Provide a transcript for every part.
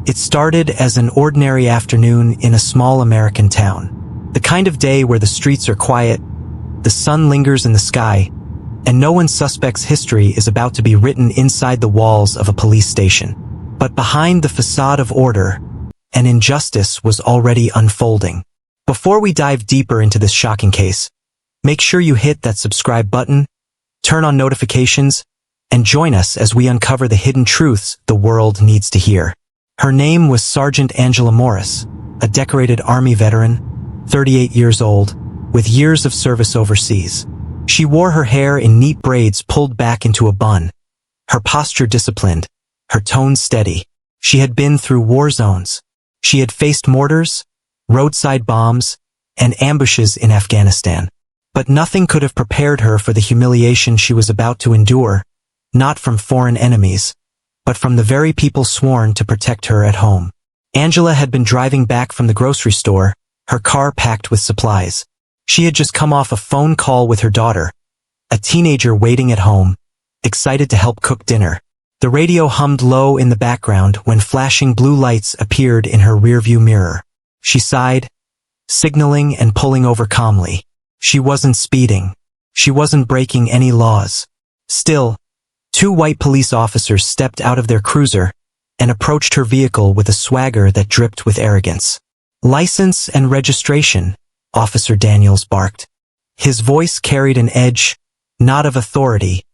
It started as an ordinary afternoon in a small American town. The kind of day where the streets are quiet, the sun lingers in the sky, and no one suspects history is about to be written inside the walls of a police station. But behind the facade of order, an injustice was already unfolding. Before we dive deeper into this shocking case, make sure you hit that subscribe button, turn on notifications, and join us as we uncover the hidden truths the world needs to hear. Her name was Sergeant Angela Morris, a decorated Army veteran, 38 years old, with years of service overseas. She wore her hair in neat braids pulled back into a bun, her posture disciplined, her tone steady. She had been through war zones. She had faced mortars, roadside bombs, and ambushes in Afghanistan. But nothing could have prepared her for the humiliation she was about to endure, not from foreign enemies, but from the very people sworn to protect her at home. Angela had been driving back from the grocery store, her car packed with supplies. She had just come off a phone call with her daughter, a teenager waiting at home, excited to help cook dinner. The radio hummed low in the background when flashing blue lights appeared in her rearview mirror. She sighed, signaling and pulling over calmly. She wasn't speeding. She wasn't breaking any laws. Still, two white police officers stepped out of their cruiser and approached her vehicle with a swagger that dripped with arrogance. "License and registration," Officer Daniels barked. His voice carried an edge, not of authority,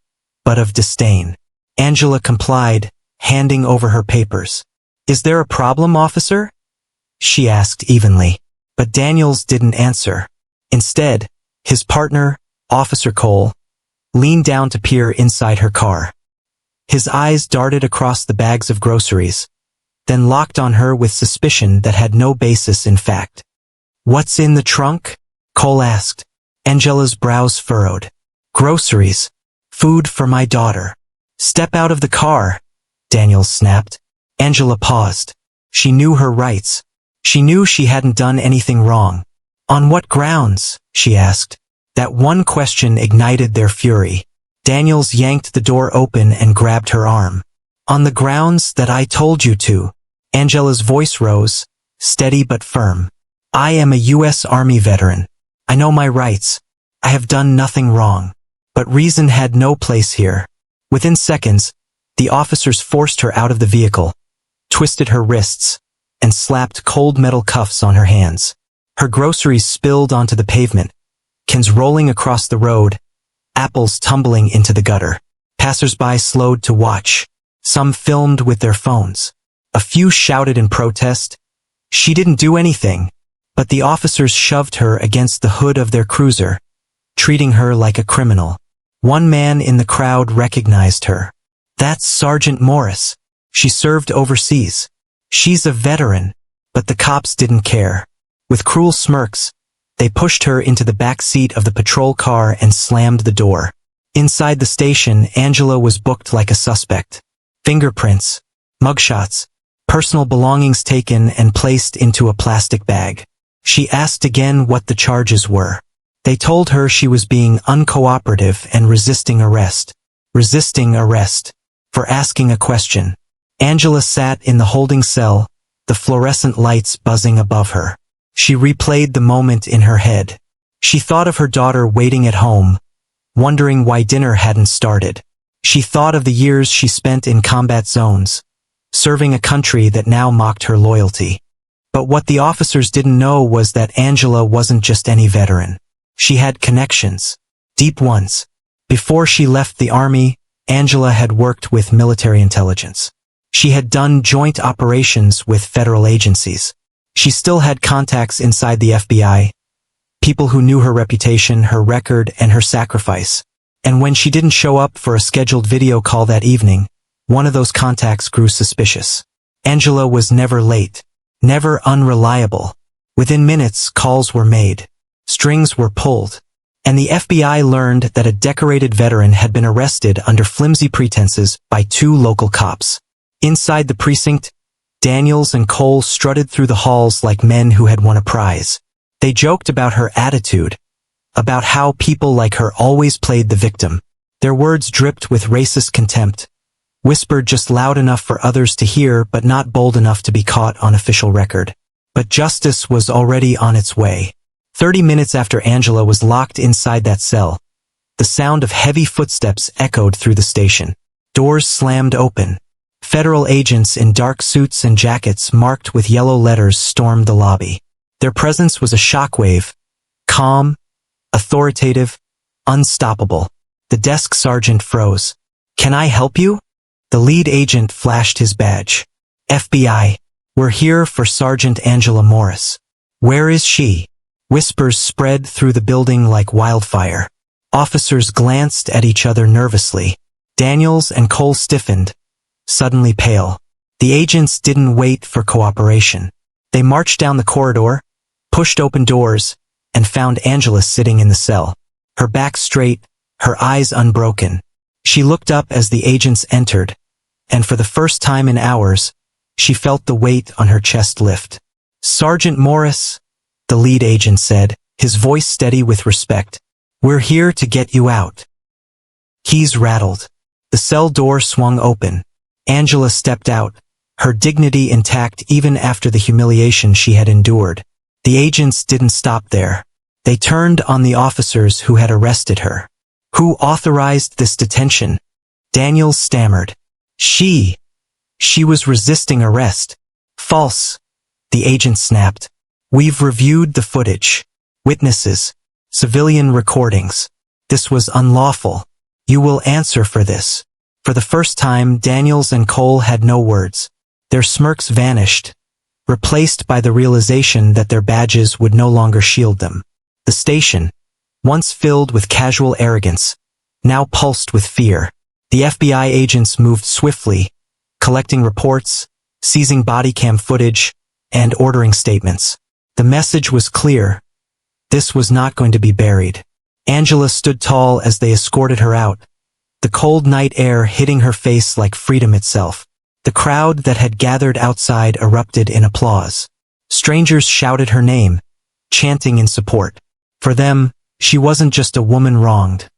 but of disdain. Angela complied, handing over her papers. "Is there a problem, officer?" she asked evenly. But Daniels didn't answer. Instead, his partner, Officer Cole, leaned down to peer inside her car. His eyes darted across the bags of groceries, then locked on her with suspicion that had no basis in fact. "What's in the trunk?" Cole asked. Angela's brows furrowed. "Groceries. Food for my daughter." "Step out of the car," Daniels snapped. Angela paused. She knew her rights. She knew she hadn't done anything wrong. "On what grounds?" she asked. That one question ignited their fury. Daniels yanked the door open and grabbed her arm. "On the grounds that I told you to." Angela's voice rose, steady but firm. "I am a U.S. Army veteran. I know my rights. I have done nothing wrong. But reason had no place here." Within seconds, the officers forced her out of the vehicle, twisted her wrists, and slapped cold metal cuffs on her hands. Her groceries spilled onto the pavement, cans rolling across the road, apples tumbling into the gutter. Passers-by slowed to watch. Some filmed with their phones. A few shouted in protest. She didn't do anything. But the officers shoved her against the hood of their cruiser, treating her like a criminal. One man in the crowd recognized her. "That's Sergeant Morris. She served overseas. She's a veteran." But the cops didn't care. With cruel smirks, they pushed her into the back seat of the patrol car and slammed the door. Inside the station, Angela was booked like a suspect. Fingerprints, mugshots, personal belongings taken and placed into a plastic bag. She asked again what the charges were. They told her she was being uncooperative and resisting arrest. Resisting arrest. For asking a question. Angela sat in the holding cell, the fluorescent lights buzzing above her. She replayed the moment in her head. She thought of her daughter waiting at home, wondering why dinner hadn't started. She thought of the years she spent in combat zones, serving a country that now mocked her loyalty. But what the officers didn't know was that Angela wasn't just any veteran. She had connections, deep ones. Before she left the Army, Angela had worked with military intelligence. She had done joint operations with federal agencies. She still had contacts inside the FBI, people who knew her reputation, her record, and her sacrifice. And when she didn't show up for a scheduled video call that evening, one of those contacts grew suspicious. Angela was never late, never unreliable. Within minutes, calls were made. Strings were pulled. And the FBI learned that a decorated veteran had been arrested under flimsy pretenses by two local cops. Inside the precinct, Daniels and Cole strutted through the halls like men who had won a prize. They joked about her attitude, about how people like her always played the victim. Their words dripped with racist contempt, whispered just loud enough for others to hear but not bold enough to be caught on official record. But justice was already on its way. 30 minutes after Angela was locked inside that cell, the sound of heavy footsteps echoed through the station. Doors slammed open. Federal agents in dark suits and jackets marked with yellow letters stormed the lobby. Their presence was a shockwave, calm, authoritative, unstoppable. The desk sergeant froze. "Can I help you?" The lead agent flashed his badge. "FBI, we're here for Sergeant Angela Morris." "Where is she?" Whispers spread through the building like wildfire. Officers glanced at each other nervously. Daniels and Cole stiffened, suddenly pale. The agents didn't wait for cooperation. They marched down the corridor, pushed open doors, and found Angela sitting in the cell. Her back straight, her eyes unbroken. She looked up as the agents entered, and for the first time in hours, she felt the weight on her chest lift. "Sergeant Morris," the lead agent said, his voice steady with respect. "We're here to get you out." Keys rattled. The cell door swung open. Angela stepped out, her dignity intact even after the humiliation she had endured. The agents didn't stop there. They turned on the officers who had arrested her. "Who authorized this detention?" Daniels stammered. She was resisting arrest." "False," the agent snapped. "We've reviewed the footage. Witnesses. Civilian recordings. This was unlawful. You will answer for this." For the first time, Daniels and Cole had no words. Their smirks vanished, replaced by the realization that their badges would no longer shield them. The station, once filled with casual arrogance, now pulsed with fear. The FBI agents moved swiftly, collecting reports, seizing body cam footage, and ordering statements. The message was clear. This was not going to be buried. Angela stood tall as they escorted her out, the cold night air hitting her face like freedom itself. The crowd that had gathered outside erupted in applause. Strangers shouted her name, chanting in support. For them, she wasn't just a woman wronged.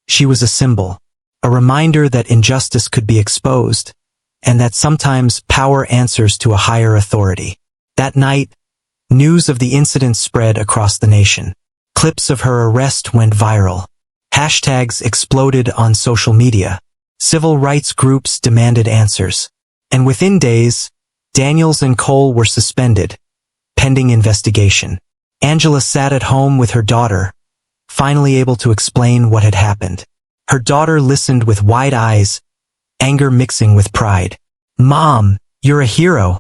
She was a symbol, a reminder that injustice could be exposed, and that sometimes power answers to a higher authority. That night, news of the incident spread across the nation. Clips of her arrest went viral. Hashtags exploded on social media. Civil rights groups demanded answers. And within days, Daniels and Cole were suspended, pending investigation. Angela sat at home with her daughter, finally able to explain what had happened. Her daughter listened with wide eyes, anger mixing with pride. "Mom, you're a hero,"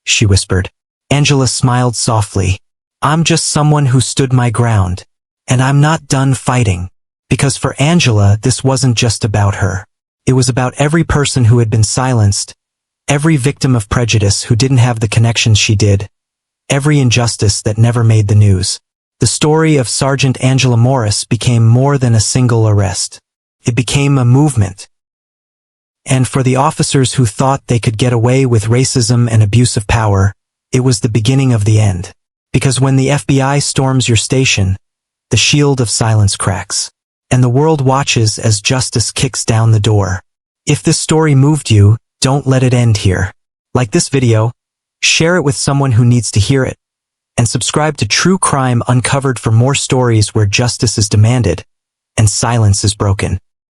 she whispered. Angela smiled softly. "I'm just someone who stood my ground. And I'm not done fighting." Because for Angela, this wasn't just about her. It was about every person who had been silenced, every victim of prejudice who didn't have the connections she did, every injustice that never made the news. The story of Sergeant Angela Morris became more than a single arrest. It became a movement. And for the officers who thought they could get away with racism and abuse of power, it was the beginning of the end. Because when the FBI storms your station, the shield of silence cracks, and the world watches as justice kicks down the door. If this story moved you, don't let it end here. Like this video, share it with someone who needs to hear it, and subscribe to True Crime Uncovered for more stories where justice is demanded and silence is broken.